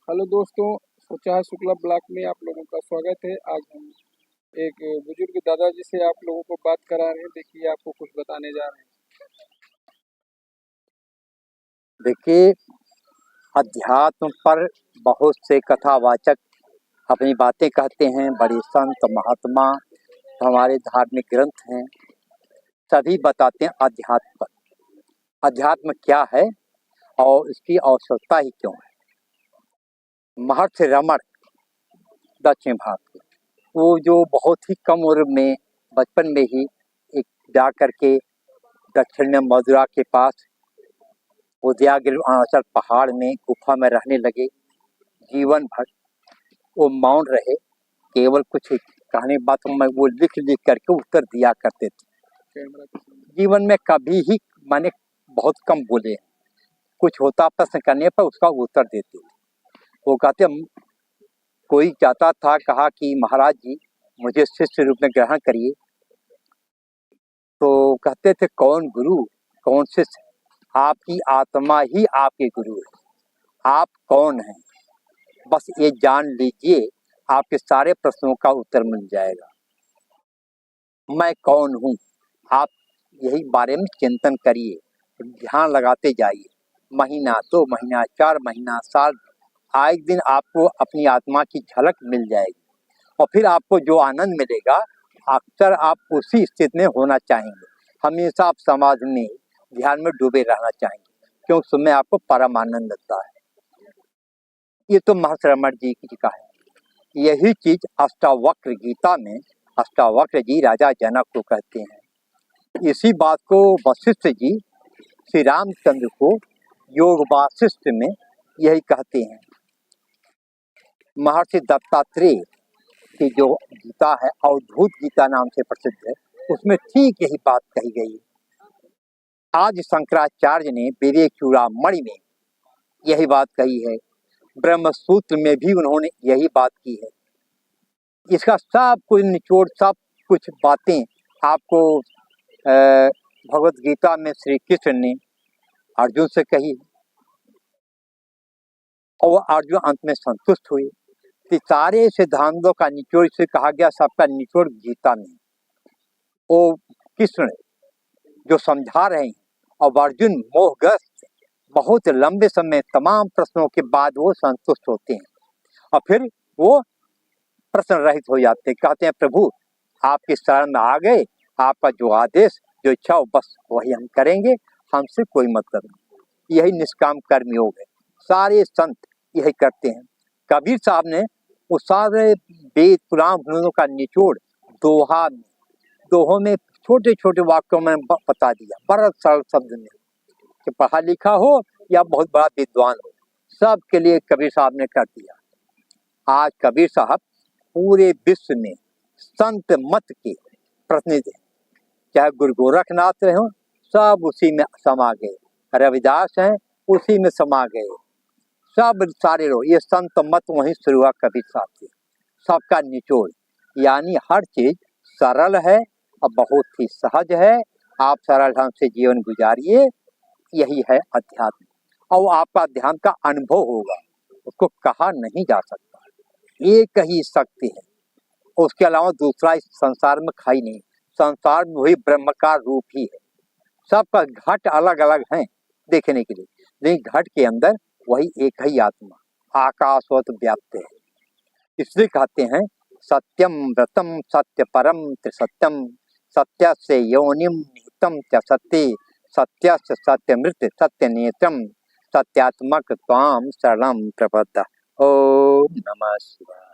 Hello दोस्तों, सोचा है शुक्ला ब्लॉक में आप लोगों का स्वागत है। आज हम एक बुजुर्ग दादाजी से आप लोगों को बात करा रहे हैं। देखिए, आपको कुछ बताने जा रहे हैं। देखिए, अध्यात्म पर बहुत से कथावाचक अपनी बातें कहते हैं। बड़े संत महात्मा, हमारे धार्मिक ग्रंथ हैं, सभी बताते हैं अध्यात्म पर। अध्यात्म क्या है और इसकी आवश्यकता ही क्यों है। महर्षि रमण दक्षिण भारत के, वो जो बहुत ही कम उम्र में, बचपन में ही एक जा करके दक्षिण में मदुरा के पास उदयागिरि अरुणाचल पहाड़ में गुफा में रहने लगे। जीवन भर वो मौन रहे, केवल कुछ कहने बातों में वो लिख लिख करके उत्तर दिया करते थे। जीवन में कभी ही माने बहुत कम बोले, कुछ होता प्रश्न करने पर उसका उत्तर देते थे। वो कहते कोई जाता था, कहा कि महाराज जी मुझे शिष्य रूप में ग्रहण करिए, तो कहते थे कौन गुरु कौन शिष्य, आपकी आत्मा ही आपके गुरु है। आप कौन हैं, बस ये जान लीजिए, आपके सारे प्रश्नों का उत्तर मिल जाएगा। मैं कौन हूँ, आप यही बारे में चिंतन करिए, ध्यान लगाते जाइए। महीना 2 महीना 4 महीना साल, आए दिन आपको अपनी आत्मा की झलक मिल जाएगी। और फिर आपको जो आनंद मिलेगा, अक्सर आप उसी स्थिति में होना चाहेंगे। हमेशा आप समाधि में, ध्यान में डूबे रहना चाहेंगे, क्योंकि उसमें आपको परम आनंद मिलता है। ये तो महर्षि रमण जी की का है। यही चीज अष्टावक्र गीता में अष्टावक्र जी राजा जनक को कहते हैं। इसी बात को वशिष्ठ जी श्री रामचंद्र को योग वासिष्ठ में यही कहते हैं। महर्षि दत्तात्रेय की जो गीता है, अवधूत गीता नाम से प्रसिद्ध है, उसमें ठीक यही बात कही गई है। आज शंकराचार्य ने विवेक चूड़ामणि में यही बात कही है। ब्रह्म सूत्र में भी उन्होंने यही बात की है। इसका सब कुछ निचोड़, सब कुछ बातें आपको भगवत गीता में श्री कृष्ण ने अर्जुन से कही, और अर्जुन अंत में संतुष्ट हुए। कि सारे सिद्धांतों का निचोड़ से कहा गया, सबका निचोड़ गीता में। वो कृष्ण जो समझा रहे हैं, और अर्जुन मोहग्रस्त बहुत लंबे समय तमाम प्रश्नों के बाद वो संतुष्ट होते हैं, और फिर वो प्रश्न रहित हो जाते हैं। कहते हैं प्रभु आपकी शरण में आ गए, आपका जो आदेश जो इच्छा हो बस वही हम करेंगे, हमसे कोई मतलब नहीं। यही निष्काम कर्म योग है, सारे संत यही करते हैं। कबीर साहब ने वो सारे वेद पुराण का निचोड़ दोहों में छोटे छोटे वाक्यों में बता दिया, बड़ा सरल शब्द में। कि पढ़ा लिखा हो या बहुत बड़ा विद्वान हो, सबके लिए कबीर साहब ने कर दिया। आज कबीर साहब पूरे विश्व में संत मत के प्रतिनिधि हैं। चाहे गुरु गोरखनाथ रहे हो, सब उसी में समा गए। रविदास हैं, उसी में समा गए। सब सारे लोग, ये संत मत वहीं शुरू हुआ कबीर साहब से। सबका निचोड़, यानी हर चीज सरल है और बहुत ही सहज है। आप सरल ढंग से जीवन गुजारिए, यही है अध्यात्म। और आपका अध्यात्म का अनुभव होगा, उसको कहा नहीं जा सकता। एक ही शक्ति है, उसके अलावा दूसरा इस संसार में खाई नहीं। संसार में वही ब्रह्म का रूप ही है। सबका घट अलग अलग है देखने के लिए, लेकिन घट के अंदर वही एक ही आत्मा आकाशवत व्याप्त है। इसलिए कहते हैं सत्यम व्रतम सत्य परम त्रिसत्यम, सत्य से योनिम निहितम च सत्य, सत्य सत्य मृत सत्य नेत्रम, सत्यात्मक त्वाम शरणम प्रपद्य। ओम नमः शिवाय।